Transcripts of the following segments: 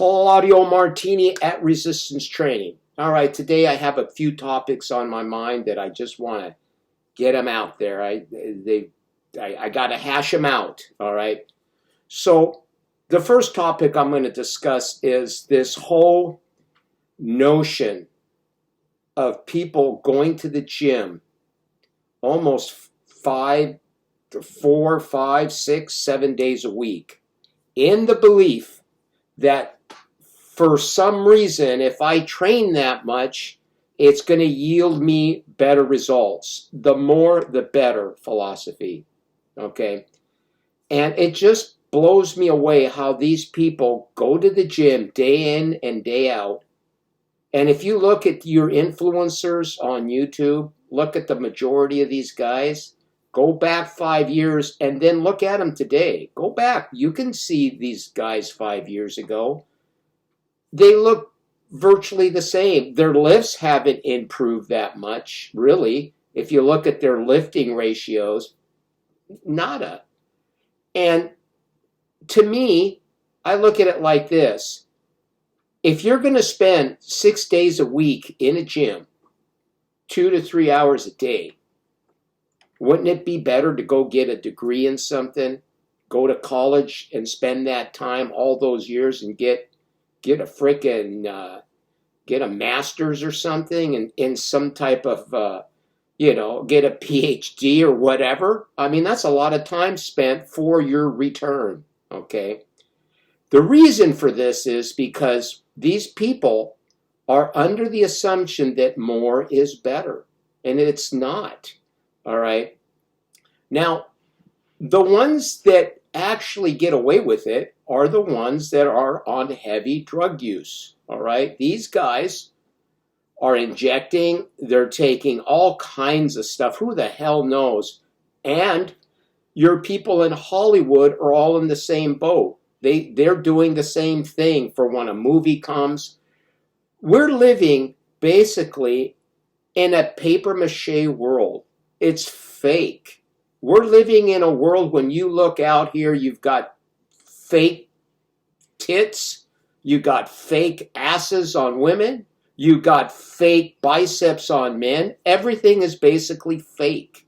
Claudio Martini at Resistance Training. All right, today I have a few topics on my mind that I just want to get them out there. I got to hash them out. All right. So the first topic I'm going to discuss is this whole notion of people going to the gym almost 4, 5, 6, 7 days a week in the belief that for some reason, if I train that much, it's going to yield me better results. The more, the better philosophy. Okay. And it just blows me away how these people go to the gym day in and day out. And if you look at your influencers on YouTube, look at the majority of these guys, go back 5 years and then look at them today. Go back. You can see these guys 5 years ago. They look virtually the same. Their lifts haven't improved that much, really. If you look at their lifting ratios, nada. And to me, I look at it like this. If you're going to spend 6 days a week in a gym, 2 to 3 hours a day, wouldn't it be better to go get a degree in something, go to college and spend that time, all those years, and get a frickin' get a master's or something and in some type of, get a PhD or whatever? I mean, that's a lot of time spent for your return, okay? The reason for this is because these people are under the assumption that more is better, and it's not, all right? Now, the ones that actually get away with it are the ones that are on heavy drug use, all right? These guys are injecting, they're taking all kinds of stuff. Who the hell knows? And your people in Hollywood are all in the same boat. They're doing the same thing for when a movie comes. We're living basically in a papier-mâché world. It's fake. We're living in a world when you look out here, you've got fake tits, you got fake asses on women, you got fake biceps on men. Everything is basically fake.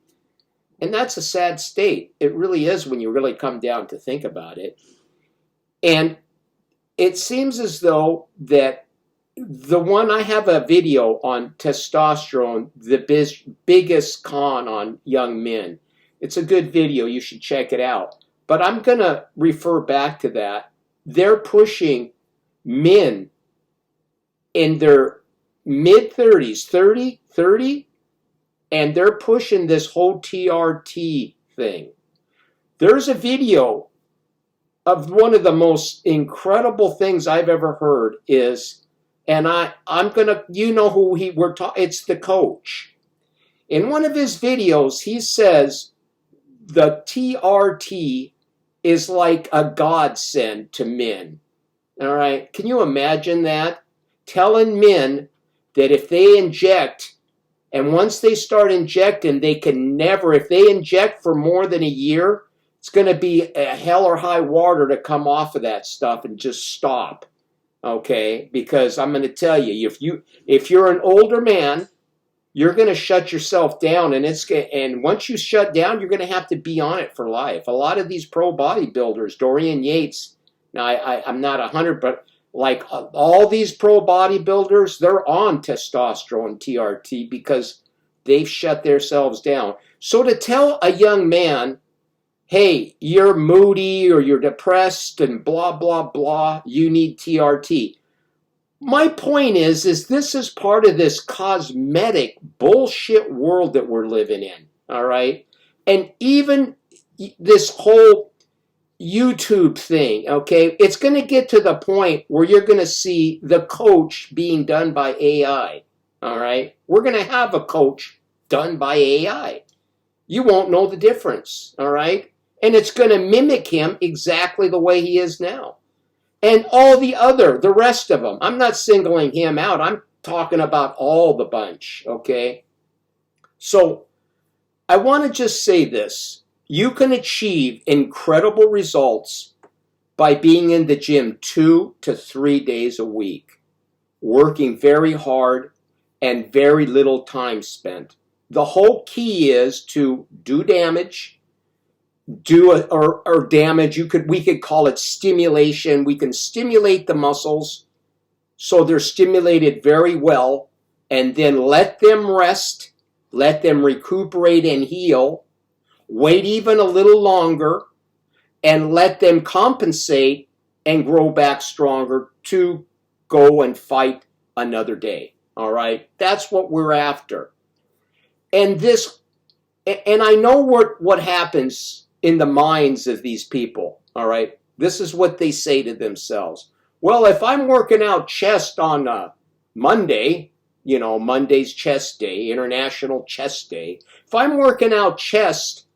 And that's a sad state. It really is when you really come down to think about it. And it seems as though that I have a video on testosterone, the biggest con on young men. It's a good video. You should check it out. But I'm going to refer back to that. They're pushing men in their mid-30s, 30, and they're pushing this whole TRT thing. There's a video of one of the most incredible things I've ever heard is, and I'm going to, you know who we're talking, it's the coach. In one of his videos, he says, the TRT is like a godsend to men. All right. Can you imagine that? Telling men that if they inject, and once they start injecting, they can never, if they inject for more than a year, it's going to be a hell or high water to come off of that stuff and just stop. Okay. Because I'm going to tell you, if you're an older man, you're going to shut yourself down, and once you shut down, you're going to have to be on it for life. A lot of these pro bodybuilders, Dorian Yates, now I'm not 100, but like all these pro bodybuilders, they're on testosterone TRT because they've shut themselves down. So to tell a young man, hey, you're moody or you're depressed and blah, blah, blah, you need TRT. My point is this is part of this cosmetic bullshit world that we're living in, all right? And even this whole YouTube thing, okay, it's going to get to the point where you're going to see the coach being done by AI, all right? We're going to have a coach done by AI. You won't know the difference, all right? And it's going to mimic him exactly the way he is now. And all the rest of them. I'm not singling him out. I'm talking about all the bunch, okay? So I want to just say this. You can achieve incredible results by being in the gym 2 to 3 days a week, working very hard and very little time spent. The whole key is to do damage, or damage. We could call it stimulation. We can stimulate the muscles so they're stimulated very well, and then let them rest, let them recuperate and heal, wait even a little longer, and let them compensate and grow back stronger to go and fight another day. All right? That's what we're after. And I know what happens in the minds of these people. All right? This is what they say to themselves. Well, if I'm working out chest on Monday, Monday's chest day, International Chest Day. If I'm working out chest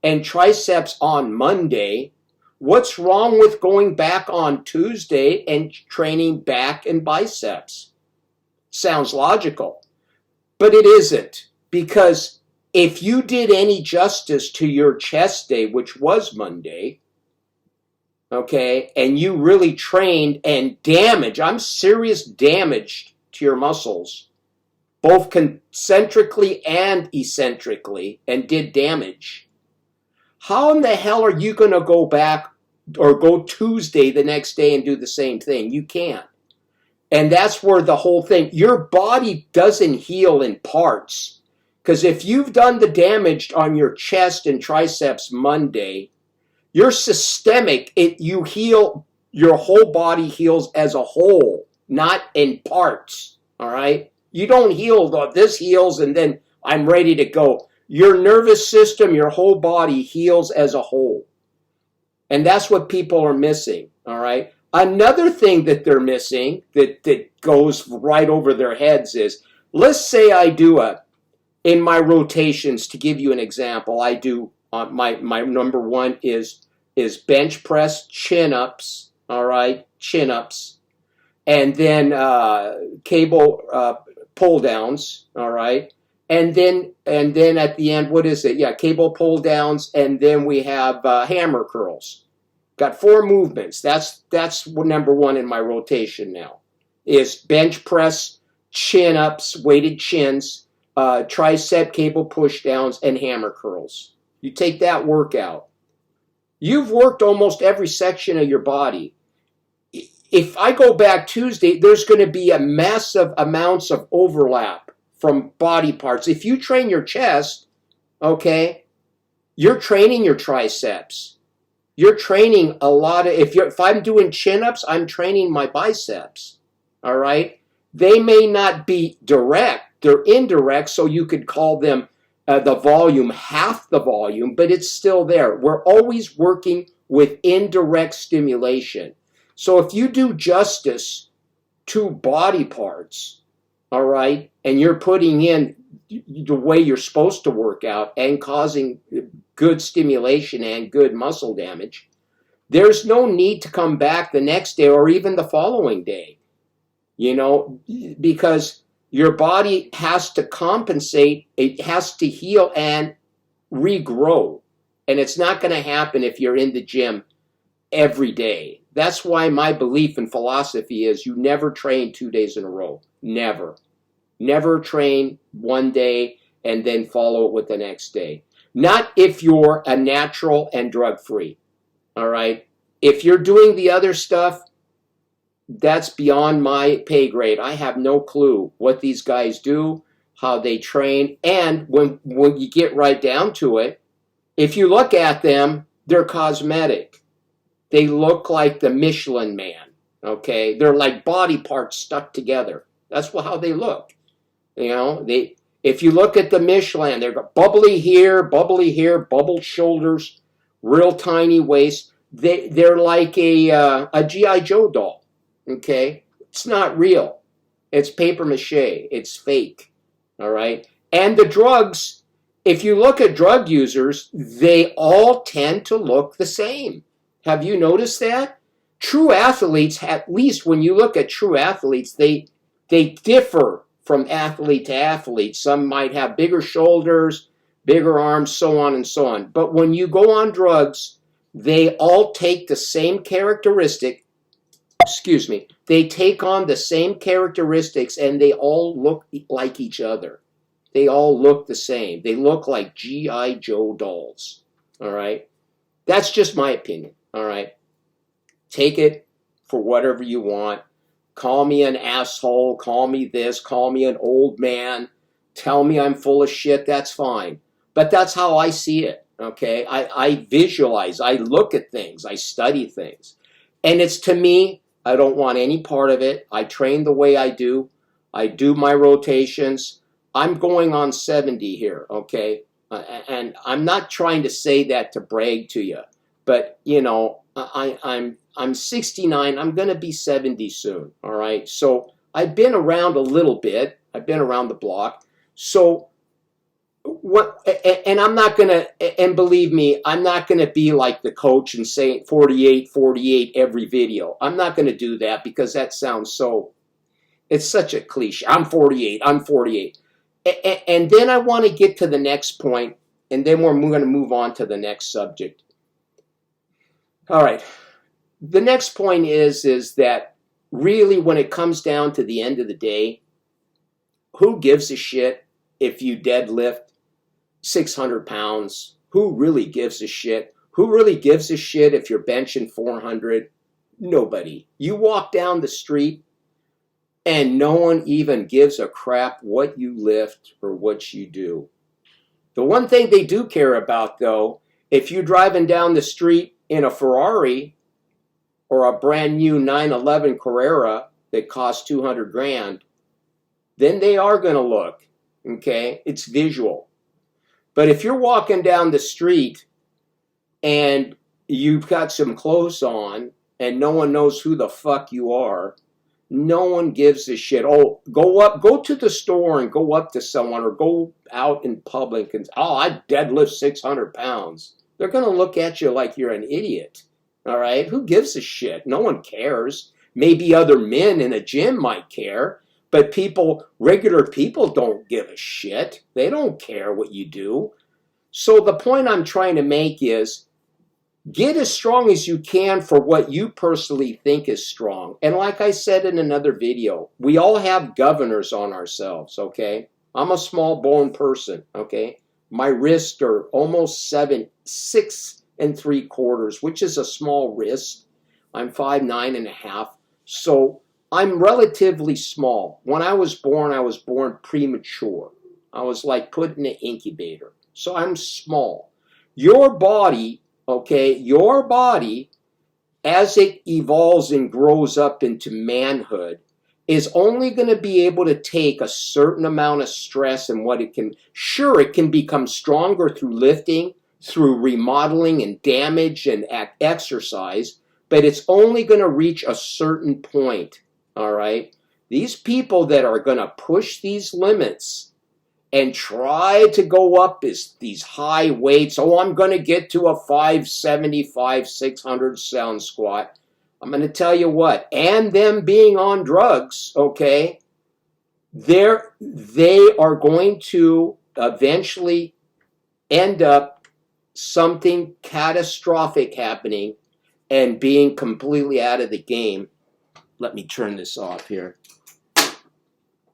and triceps on Monday, what's wrong with going back on Tuesday and training back and biceps? Sounds logical, but it isn't, because if you did any justice to your chest day, which was Monday, okay, and you really trained and I'm serious damage to your muscles, both concentrically and eccentrically, and did damage, how in the hell are you going to go back or go Tuesday the next day and do the same thing? You can't. And that's where the whole thing, your body doesn't heal in parts. Because if you've done the damage on your chest and triceps Monday, your systemic, you heal, your whole body heals as a whole, not in parts. All right? You don't heal, this heals and then I'm ready to go. Your nervous system, your whole body heals as a whole. And that's what people are missing. All right? Another thing that they're missing that goes right over their heads is, let's say I do in my rotations, to give you an example, I do, my number one is bench press, chin-ups, all right, chin-ups, and then cable pull-downs, all right, and then at the end, what is it? Yeah, cable pull-downs, and then we have hammer curls. Got 4 movements. That's number one in my rotation now, is bench press, chin-ups, weighted chins, tricep cable push-downs, and hammer curls. You take that workout. You've worked almost every section of your body. If I go back Tuesday, there's going to be a massive amounts of overlap from body parts. If you train your chest, okay, you're training your triceps. You're training a lot of, if I'm doing chin-ups, I'm training my biceps, all right? They may not be direct, they're indirect, so you could call them the volume, half the volume, but it's still there. We're always working with indirect stimulation. So if you do justice to body parts, all right, and you're putting in the way you're supposed to work out and causing good stimulation and good muscle damage, there's no need to come back the next day or even the following day, because your body has to compensate, it has to heal and regrow. And it's not going to happen if you're in the gym every day. That's why my belief and philosophy is you never train 2 days in a row. Never. Never train one day and then follow it with the next day. Not if you're a natural and drug-free. All right? If you're doing the other stuff, that's beyond my pay grade. I have no clue what these guys do, how they train. And when you get right down to it, if you look at them, they're cosmetic. They look like the Michelin Man, okay? They're like body parts stuck together. That's how they look. If you look at the Michelin, they've got bubbly here, bubbled shoulders, real tiny waist. They're like a G.I. Joe doll, okay? It's not real. It's paper mache. It's fake, all right? And the drugs, if you look at drug users, they all tend to look the same. Have you noticed that? True athletes, at least when you look at true athletes, they differ from athlete to athlete. Some might have bigger shoulders, bigger arms, so on and so on. But when you go on drugs, they all take the same characteristic, excuse me, they take on the same characteristics and they all look like each other. They all look the same. They look like G.I. Joe dolls. All right? That's just my opinion. All right? Take it for whatever you want. Call me an asshole. Call me this. Call me an old man. Tell me I'm full of shit. That's fine. But that's how I see it. Okay? I visualize. I look at things. I study things. And it's, to me, I don't want any part of it. I train the way I do. I do my rotations. I'm going on 70 here, okay? And I'm not trying to say that to brag to you, but you know, I'm 69. I'm going to be 70 soon. All right. So I've been around a little bit. I've been around the block. So what? And I'm not going to. And believe me, I'm not going to be like the coach and say 48, 48 every video. I'm not going to do that because that sounds so. It's such a cliche. I'm 48. I'm 48. And then I want to get to the next point, and then we're going to move on to the next subject. All right. The next point is that really when it comes down to the end of the day, who gives a shit if you deadlift 600 pounds? Who really gives a shit? Who really gives a shit if you're benching 400? Nobody. You walk down the street, and no one even gives a crap what you lift or what you do. The one thing they do care about, though, if you're driving down the street in a Ferrari or a brand new 911 Carrera that costs 200 grand, then they are going to look, okay? It's visual. But if you're walking down the street and you've got some clothes on and no one knows who the fuck you are, no one gives a shit. Oh, go to the store and go up to someone or go out in public and, oh, I deadlift 600 pounds. They're going to look at you like you're an idiot. All right? Who gives a shit? No one cares. Maybe other men in a gym might care, but regular people don't give a shit. They don't care what you do. So the point I'm trying to make is, get as strong as you can for what you personally think is strong. And like I said in another video, we all have governors on ourselves, okay? I'm a small bone person, okay? My wrists are almost 6 3/4, which is a small wrist. I'm 5'9.5", so I'm relatively small. When I was born premature. I was like put in an incubator. So I'm small. Your body, okay, your body, as it evolves and grows up into manhood, is only going to be able to take a certain amount of stress and what it can. Sure, it can become stronger through lifting, through remodeling and damage and exercise, but it's only going to reach a certain point, all right? These people that are going to push these limits and try to go up these high weights. Oh, I'm going to get to a 575, 600 sound squat. I'm going to tell you what, and them being on drugs, okay, they are going to eventually end up something catastrophic happening and being completely out of the game. Let me turn this off here.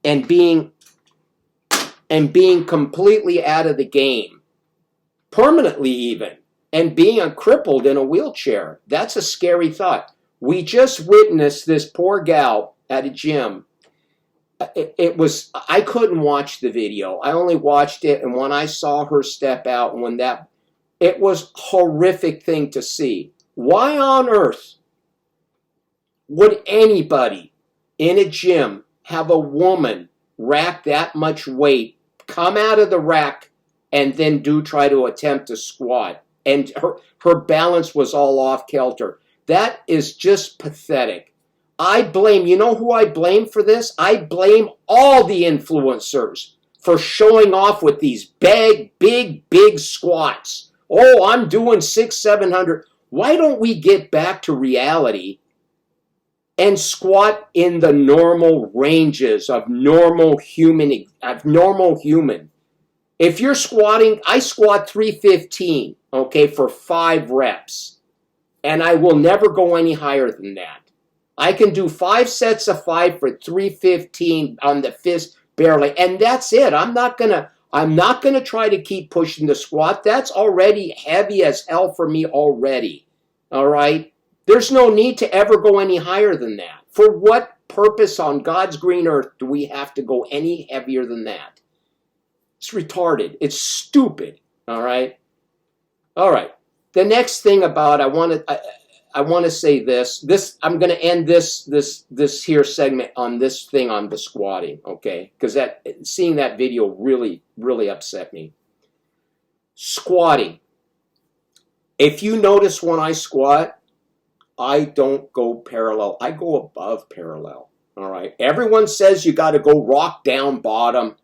And being completely out of the game, permanently even, and being crippled in a wheelchair. That's a scary thought. We just witnessed this poor gal at a gym. I couldn't watch the video. I only watched it, and when I saw her step out, it was a horrific thing to see. Why on earth would anybody in a gym have a woman rack that much weight, come out of the rack, and then try to attempt to squat? And her balance was all off kilter. That is just pathetic. You know who I blame for this? I blame all the influencers for showing off with these big squats. Oh, I'm doing 600, 700. Why don't we get back to reality and squat in the normal ranges of normal human? If you're squatting, I squat 315, okay, for 5 reps. and I will never go any higher than that. I can do 5 sets of 5 for 315 on the fist barely, and that's it. I'm not gonna try to keep pushing the squat. That's already heavy as hell for me already. All right? There's no need to ever go any higher than that. For what purpose on God's green earth do we have to go any heavier than that? It's retarded. It's stupid. All right? All right. The next thing about I want to say this. I'm going to end this here segment on this thing on the squatting, okay? Because seeing that video really upset me. Squatting. If you notice when I squat, I don't go parallel. I go above parallel. All right. Everyone says you got to go rock down bottom.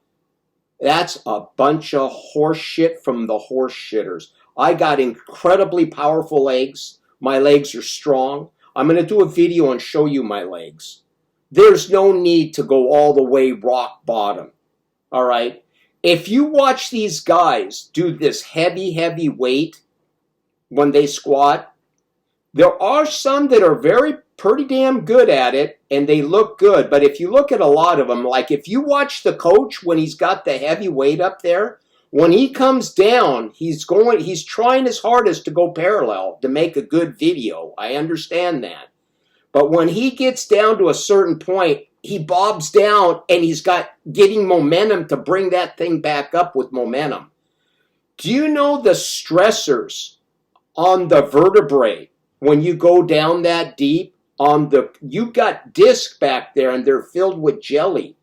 That's a bunch of horse shit from the horse shitters. I got incredibly powerful legs. My legs are strong. I'm going to do a video and show you my legs. There's no need to go all the way rock bottom. All right. If you watch these guys do this heavy weight when they squat, there are some that are pretty damn good at it, and they look good. But if you look at a lot of them, like if you watch the coach when he's got the heavy weight up there, when he comes down, he's trying his hardest to go parallel to make a good video. I understand that. But when he gets down to a certain point, he bobs down, and he's getting momentum to bring that thing back up with momentum. Do you know the stressors on the vertebrae? When you go down that deep, you got discs back there and they're filled with jelly.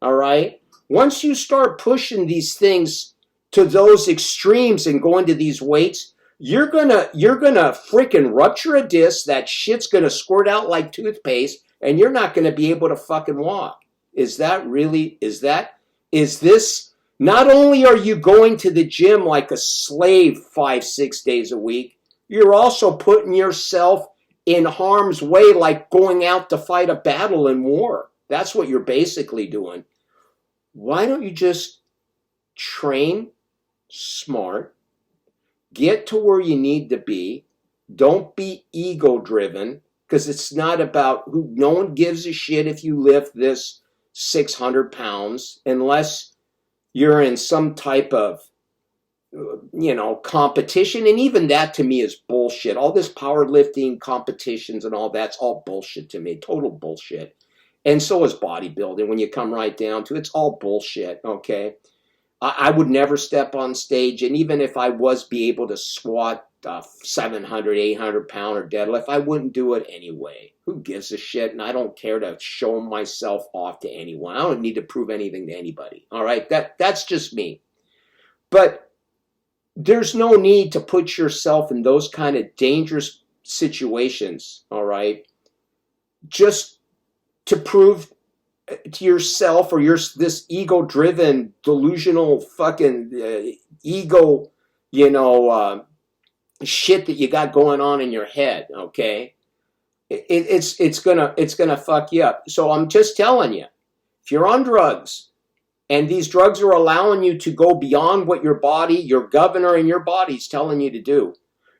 All right? Once you start pushing these things to those extremes and going to these weights, you're gonna freaking rupture a disc. That shit's gonna squirt out like toothpaste, and you're not gonna be able to fucking walk. Is this, not only are you going to the gym like a slave 5-6 days a week, you're also putting yourself in harm's way like going out to fight a battle in war. That's what you're basically doing. Why don't you just train smart, get to where you need to be, don't be ego-driven, because it's not about no one gives a shit if you lift this 600 pounds unless you're in some type of competition. And even that to me is bullshit. All this powerlifting competitions and all that's all bullshit to me. Total bullshit. And so is bodybuilding when you come right down to it. It's all bullshit, okay? I would never step on stage, and even if I be able to squat 700, 800 pounder deadlift, I wouldn't do it anyway. Who gives a shit? And I don't care to show myself off to anyone. I don't need to prove anything to anybody. All right? That's just me. But there's no need to put yourself in those kind of dangerous situations, all right? Just to prove to yourself or this ego-driven, delusional fucking ego, shit that you got going on in your head, okay? It's gonna fuck you up. So I'm just telling you, if you're on drugs, and these drugs are allowing you to go beyond what your body, your governor in your body's telling you to do,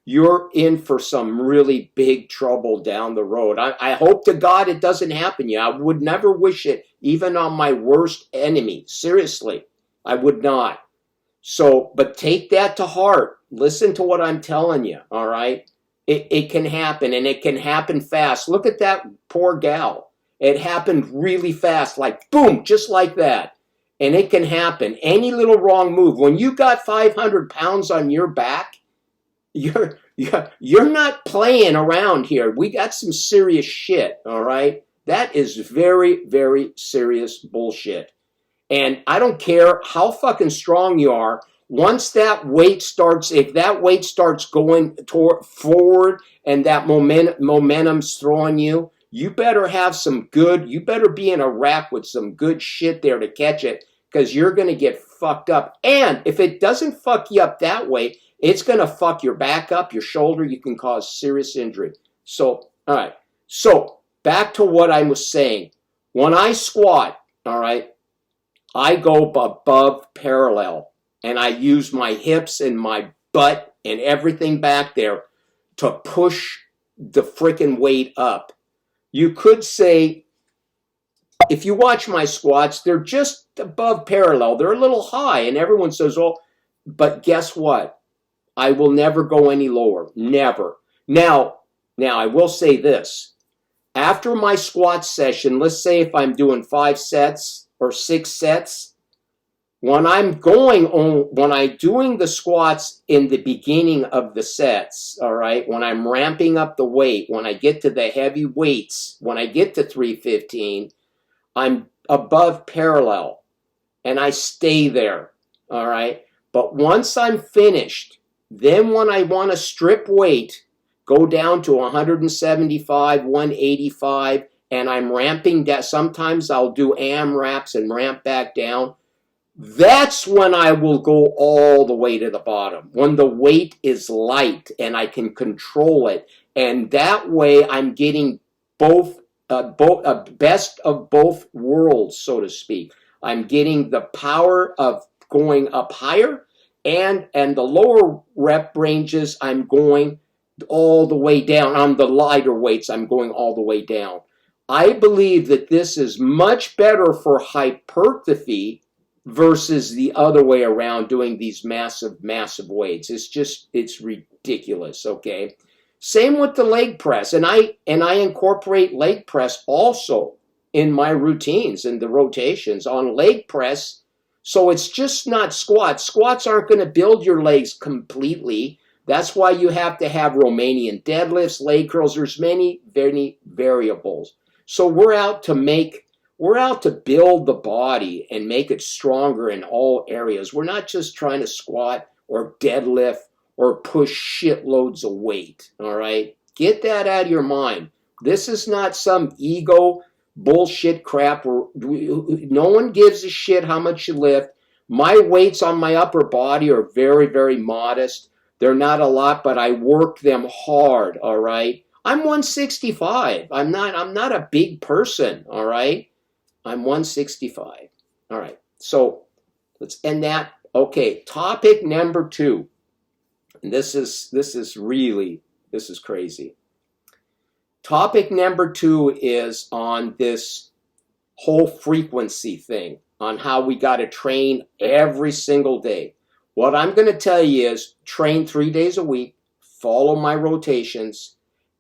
you're in for some really big trouble down the road. I hope to God it doesn't happen to you. I would never wish it, even on my worst enemy. Seriously, I would not. So, but take that to heart. Listen to what I'm telling you, all right? It can happen, and it can happen fast. Look at that poor gal. It happened really fast, like boom, just like that. And it can happen. Any little wrong move. When you got 500 pounds on your back, you're not playing around here. We got some serious shit, all right? That is very, very serious bullshit. And I don't care how fucking strong you are. Once that weight starts, if that weight starts going forward and that momentum's throwing you, you better be in a rack with some good shit there to catch it, because you're going to get fucked up. And if it doesn't fuck you up that way, it's going to fuck your back up, your shoulder. You can cause serious injury. So, all right. So, back to what I was saying. When I squat, all right, I go above parallel. And I use my hips and my butt and everything back there to push the freaking weight up. You could say, if you watch my squats, they're just above parallel. They're a little high, and everyone says, oh, but guess what? I will never go any lower. Never. Now, I will say this. After my squat session, let's say if I'm doing 5 sets or 6 sets, when I'm doing the squats in the beginning of the sets, all right, when I'm ramping up the weight, when I get to the heavy weights, when I get to 315, I'm above parallel and I stay there, all right? But once I'm finished, then when I want to strip weight, go down to 175, 185, and I'm ramping down. Sometimes I'll do AMRAPs and ramp back down. That's when I will go all the way to the bottom, when the weight is light and I can control it. And that way I'm getting best of both worlds, so to speak. I'm getting the power of going up higher, and the lower rep ranges, I'm going all the way down. On the lighter weights, I'm going all the way down. I believe that this is much better for hypertrophy versus the other way around, doing these massive weights. It's ridiculous, okay? Same with the leg press, and I incorporate leg press also in my routines and the rotations on leg press. So it's just not squats. Squats aren't going to build your legs completely. That's why you have to have Romanian deadlifts, leg curls. There's many variables. So we're out to build the body and make it stronger in all areas. We're not just trying to squat or deadlift or push shitloads of weight, all right? Get that out of your mind. This is not some ego bullshit crap where no one gives a shit how much you lift. My weights on my upper body are very modest. They're not a lot, but I work them hard, all right? I'm 165. I'm not a big person, all right? I'm 165. All right. So let's end that. Okay, topic number 2. And this is crazy. Topic number 2 is on this whole frequency thing, on how we got to train every single day. What I'm going to tell you is train 3 days a week, follow my rotations,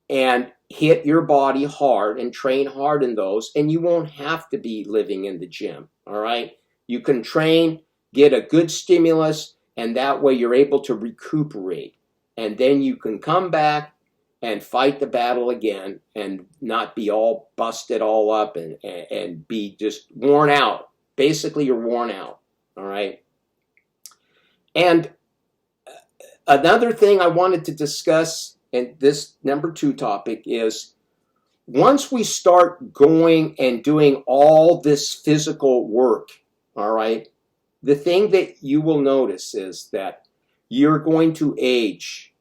and hit your body hard and train hard in those, and you won't have to be living in the gym, all right? You can train, get a good stimulus, and that way you're able to recuperate. And then you can come back and fight the battle again and not be all busted all up and be just worn out. Basically, you're worn out, all right? And another thing I wanted to discuss, and this number 2 topic, is once we start going and doing all this physical work, all right, the thing that you will notice is that you're going to age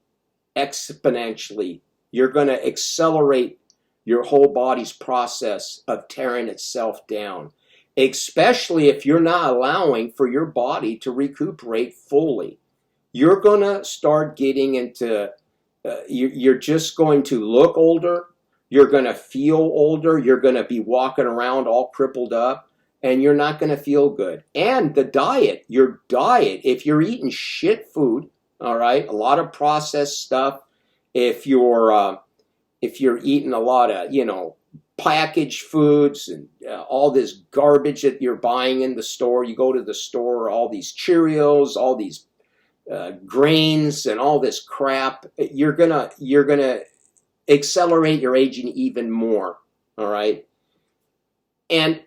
exponentially. You're going to accelerate your whole body's process of tearing itself down, especially if you're not allowing for your body to recuperate fully. You're going to start getting into, you're just going to look older. You're going to feel older. You're going to be walking around all crippled up, and you're not going to feel good. And the diet, your diet, if you're eating shit food, all right, a lot of processed stuff, if you're eating a lot of, packaged foods and all this garbage that you're buying in the store, you go to the store, all these Cheerios, all these grains and all this crap, you're gonna accelerate your aging even more, all right? And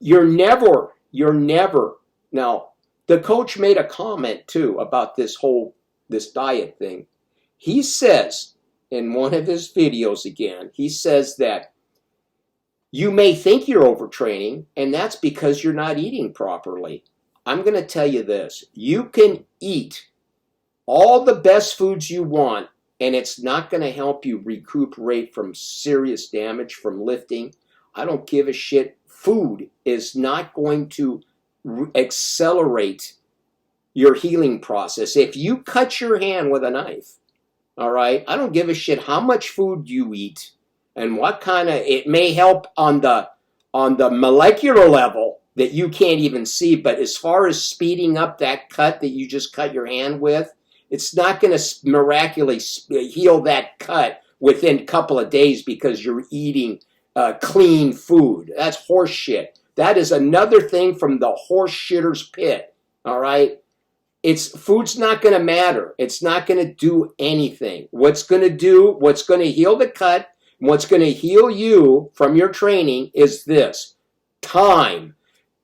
you're never, now, the coach made a comment too about this diet thing. He says in one of his videos again, he says that you may think you're overtraining, and that's because you're not eating properly. I'm going to tell you this. You can eat all the best foods you want, and it's not going to help you recuperate from serious damage from lifting. I don't give a shit. Food is not going to accelerate your healing process. If you cut your hand with a knife, All right. I don't give a shit how much food you eat and what kind of, it may help on the molecular level that you can't even see, but as far as speeding up that cut that you just cut your hand with, it's not going to miraculously heal that cut within a couple of days because you're eating clean food. That's horse shit. That is another thing from the horse shitter's pit. All right. Food's not going to matter. It's not going to do anything. What's going to heal the cut, what's going to heal you from your training is this: time.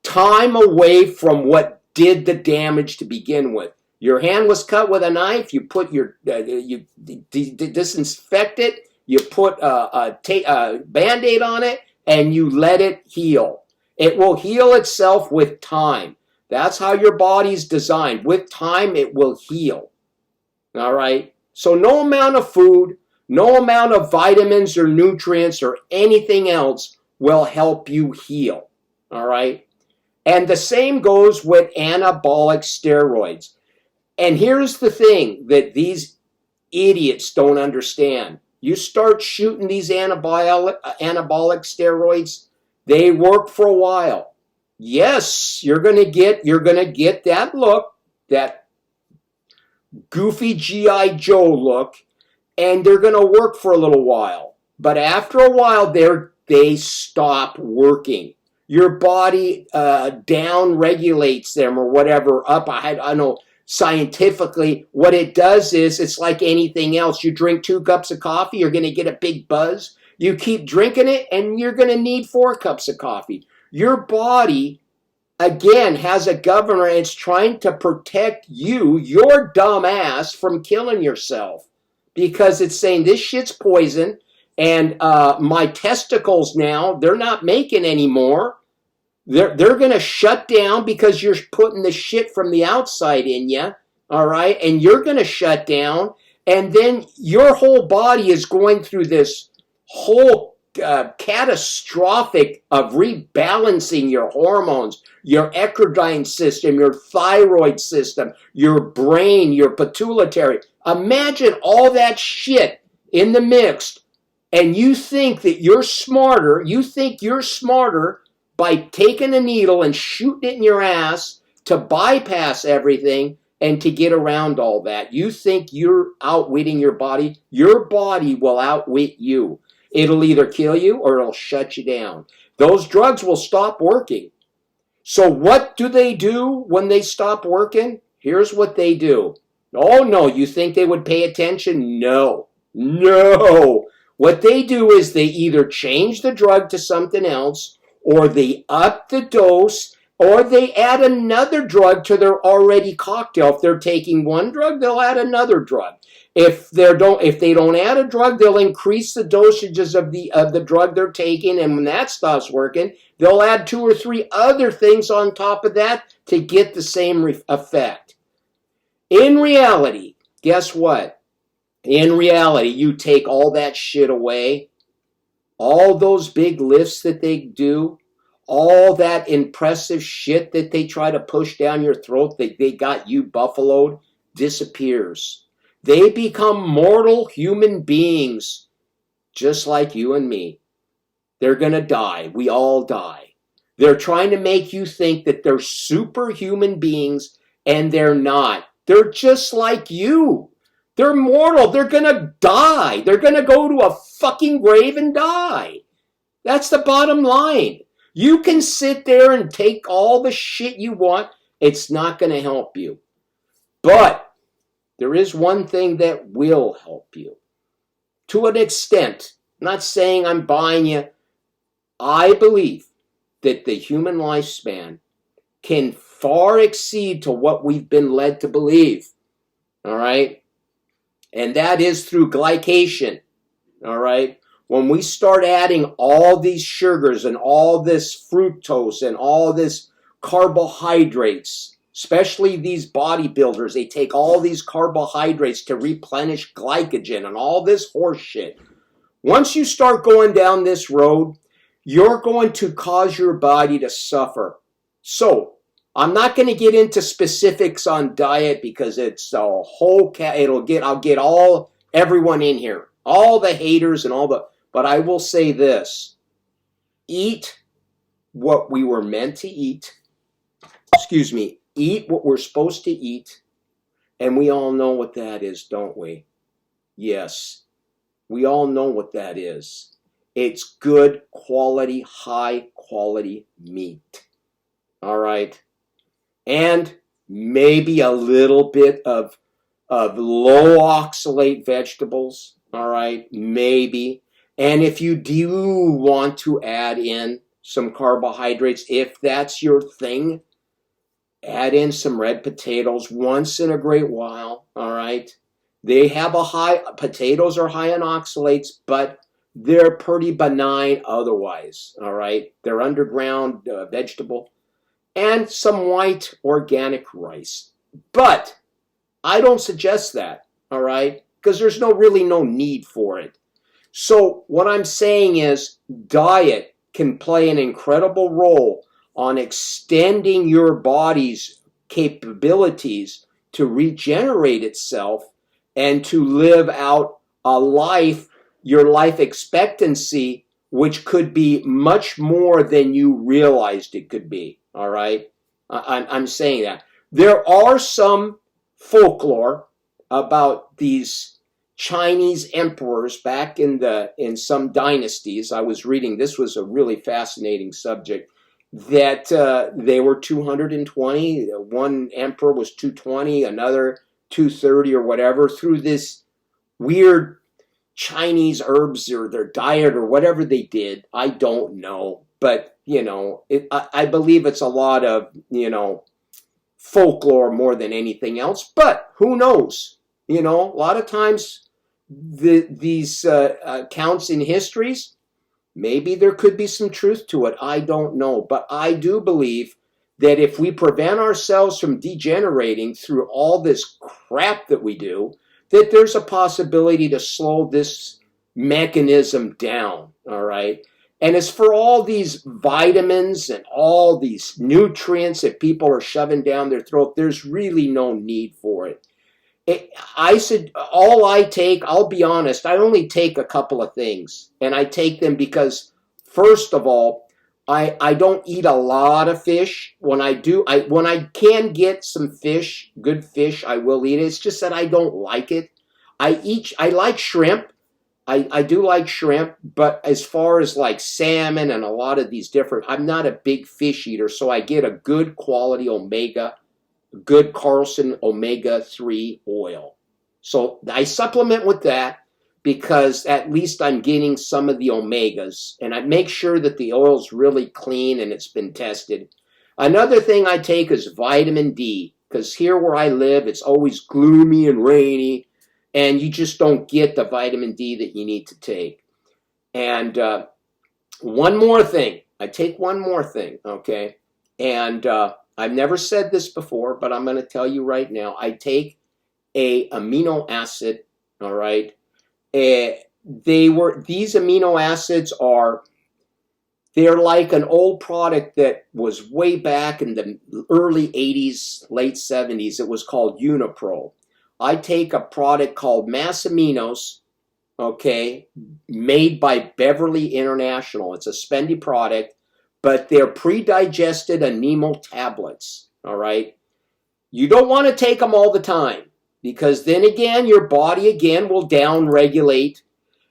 Time away from what did the damage to begin with. Your hand was cut with a knife. You put you disinfect it. You put a Band-Aid on it, and you let it heal. It will heal itself with time. That's how your body's designed. With time, it will heal. All right? So no amount of food, no amount of vitamins or nutrients or anything else will help you heal. All right? And the same goes with anabolic steroids. And here's the thing that these idiots don't understand. You start shooting these anabolic steroids, they work for a while. Yes, you're gonna get that look, that goofy G.I. Joe look, and they're gonna work for a little while. But after a while, they stop working. Your body down regulates them or whatever up. I don't know scientifically what it does is it's like anything else. You drink 2 cups of coffee, you're going to get a big buzz. You keep drinking it, and you're going to need 4 cups of coffee. Your body, again, has a governor. It's trying to protect you, your dumb ass, from killing yourself because it's saying this shit's poison, and my testicles now, they're not making anymore. They're going to shut down because you're putting the shit from the outside in you, all right? And you're going to shut down, and then your whole body is going through this whole catastrophic of rebalancing your hormones, your endocrine system, your thyroid system, your brain, your pituitary. Imagine all that shit in the mix, and you think you're smarter by taking a needle and shooting it in your ass to bypass everything and to get around all that. You think you're outwitting your body. Your body will outwit you. It'll either kill you or it'll shut you down. Those drugs will stop working. So what do they do when they stop working? Here's what they do. Oh no, you think they would pay attention? No. What they do is they either change the drug to something else, or they up the dose, or they add another drug to their already cocktail. If they're taking one drug, they'll add another drug. If they don't add a drug, they'll increase the dosages of the drug they're taking, and when that stops working, they'll add 2 or 3 other things on top of that to get the same effect. In reality, guess what? In reality, you take all that shit away, all those big lifts that they do, all that impressive shit that they try to push down your throat that they got you buffaloed, disappears. They become mortal human beings, just like you and me. They're going to die. We all die. They're trying to make you think that they're superhuman beings, and they're not. They're just like you. They're mortal. They're going to die. They're going to go to a fucking grave and die. That's the bottom line. You can sit there and take all the shit you want. It's not going to help you. But there is one thing that will help you. To an extent. I'm not saying I'm buying you. I believe that the human lifespan can far exceed to what we've been led to believe. All right? And that is through glycation. All right? When we start adding all these sugars and all this fructose and all this carbohydrates, especially these bodybuilders, they take all these carbohydrates to replenish glycogen and all this horse shit. Once you start going down this road, you're going to cause your body to suffer. So, I'm not going to get into specifics on diet because it's a whole I'll get all everyone in here, all the haters and all the, but I will say this, eat what we were meant to eat, eat what we're supposed to eat, and we all know what that is, don't we? Yes, we all know what that is. It's good quality, high quality meat. All right. And maybe a little bit of low oxalate vegetables. All right. Maybe. And if you do want to add in some carbohydrates, if that's your thing, add in some red potatoes once in a great while. All right. They have potatoes are high in oxalates, but they're pretty benign otherwise, all right? They're underground vegetable. And some white organic rice. But I don't suggest that, all right? Because there's really no need for it. So what I'm saying is diet can play an incredible role on extending your body's capabilities to regenerate itself and to live out a life, your life expectancy, which could be much more than you realized it could be. All right? I'm saying that. There are some folklore about these Chinese emperors back in some dynasties. I was reading, this was a really fascinating subject, that they were 220. One emperor was 220, another 230 or whatever, through this weird Chinese herbs or their diet or whatever they did. I don't know. But, I believe it's a lot of, folklore more than anything else. But who knows? A lot of times these accounts in histories, maybe there could be some truth to it. I don't know. But I do believe that if we prevent ourselves from degenerating through all this crap that we do, that there's a possibility to slow this mechanism down, all right? And as for all these vitamins and all these nutrients that people are shoving down their throat, there's really no need for it. I said, I'll be honest, I only take a couple of things. And I take them because, first of all, I don't eat a lot of fish. When I can get some fish, good fish, I will eat it. It's just that I don't like it. I like shrimp. I do like shrimp, but as far as like salmon and a lot of these different, I'm not a big fish eater, so I get a good quality good Carlson omega-3 oil. So I supplement with that because at least I'm getting some of the omegas, and I make sure that the oil's really clean and it's been tested. Another thing I take is vitamin D, because here where I live, it's always gloomy and rainy, and you just don't get the vitamin D that you need to take. And one more thing. I take one more thing, okay? And I've never said this before, but I'm going to tell you right now. I take a amino acid, all right? These amino acids they're like an old product that was way back in the early 80s, late 70s. It was called Unipro. I take a product called Mass Aminos, okay, made by Beverly International. It's a spendy product, but they're pre-digested anemo tablets, all right? You don't want to take them all the time because then again, your body again will down-regulate,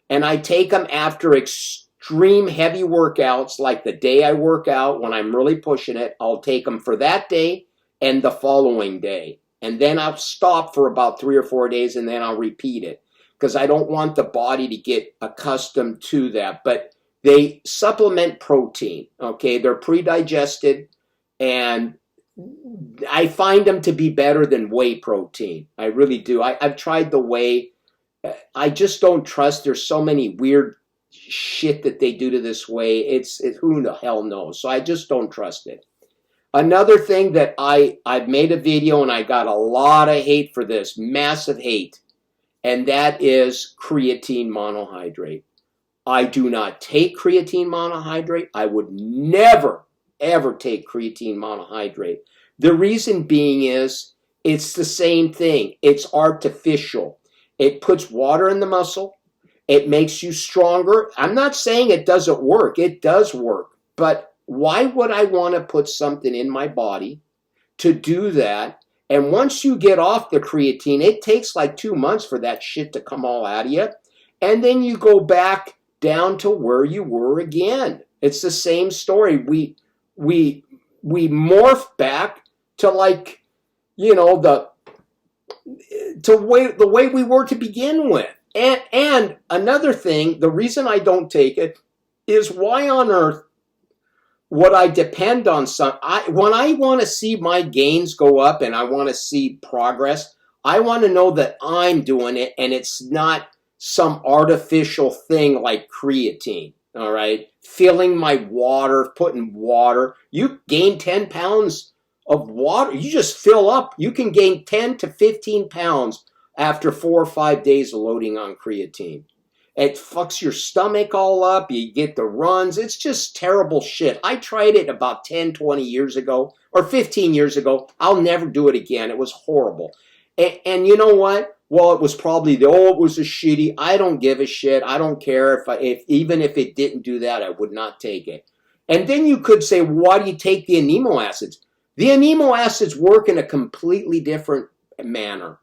and I take them after extreme heavy workouts, like the day I work out when I'm really pushing it. I'll take them for that day and the following day. And then I'll stop for about 3 or 4 days, and then I'll repeat it because I don't want the body to get accustomed to that. But they supplement protein, okay? They're pre-digested, and I find them to be better than whey protein. I really do. I've tried the whey. I just don't trust. There's so many weird shit that they do to this whey. It's who the hell knows. So I just don't trust it. Another thing that I've made a video and I got a lot of hate for this, massive hate, and that is creatine monohydrate. I do not take creatine monohydrate. I would never, ever take creatine monohydrate. The reason being is it's the same thing. It's artificial. It puts water in the muscle. It makes you stronger. I'm not saying it doesn't work. It does work. But why would I want to put something in my body to do that? And once you get off the creatine, it takes like 2 months for that shit to come all out of you. And then you go back down to where you were again. It's the same story. We morph back to, like, you know, the way we were to begin with. And another thing, the reason I don't take it is, why on earth would I depend on when I want to see my gains go up and I want to see progress, I want to know that I'm doing it and it's not some artificial thing like creatine, all right? Filling my water, putting water. You gain 10 pounds of water, you just fill up. You can gain 10 to 15 pounds after 4 or 5 days of loading on creatine. It fucks your stomach all up. You get the runs. It's just terrible shit. I tried it about 10, 20 years ago or 15 years ago. I'll never do it again. It was horrible. And you know what? Well, it was probably it was a shitty. I don't give a shit. I don't care if even if it didn't do that, I would not take it. And then you could say, why do you take the amino acids? The amino acids work in a completely different manner.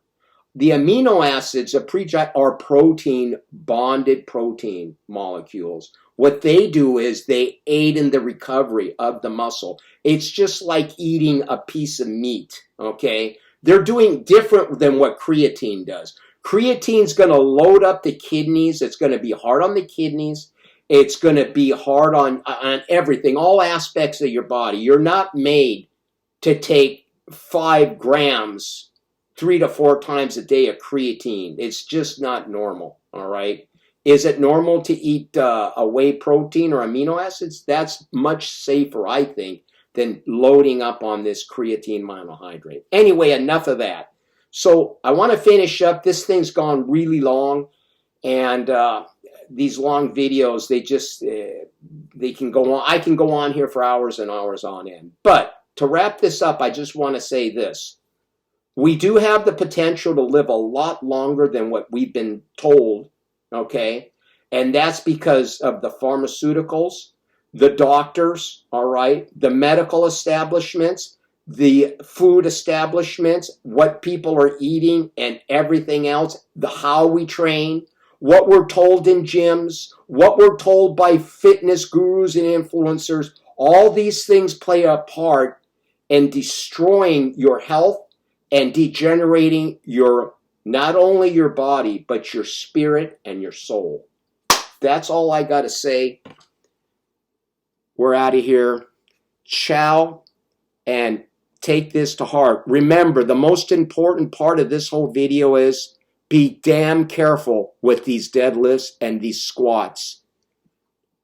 The amino acids are protein, bonded protein molecules. What they do is they aid in the recovery of the muscle. It's just like eating a piece of meat, okay? They're doing different than what creatine does. Creatine's going to load up the kidneys. It's going to be hard on the kidneys. It's going to be hard on everything, all aspects of your body. You're not made to take 5 grams 3 to 4 times a day of creatine. It's just not normal, all right? Is it normal to eat a whey protein or amino acids? That's much safer, I think, than loading up on this creatine monohydrate. Anyway, enough of that. So I want to finish up. This thing's gone really long, and these long videos, they can go on. I can go on here for hours and hours on end. But to wrap this up, I just want to say this. We do have the potential to live a lot longer than what we've been told, okay? And that's because of the pharmaceuticals, the doctors, all right, the medical establishments, the food establishments, what people are eating and everything else, how we train, what we're told in gyms, what we're told by fitness gurus and influencers. All these things play a part in destroying your health and degenerating not only your body, but your spirit and your soul. That's all I got to say. We're out of here. Ciao, and take this to heart. Remember, the most important part of this whole video is be damn careful with these deadlifts and these squats.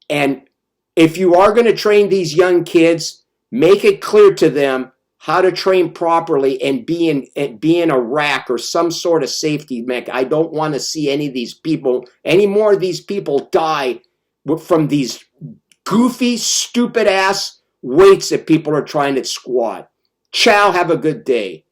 And if you are going to train these young kids, make it clear to them how to train properly and be in a rack or some sort of safety mech. I don't want to see any more of these people die from these goofy, stupid ass weights that people are trying to squat. Ciao, have a good day.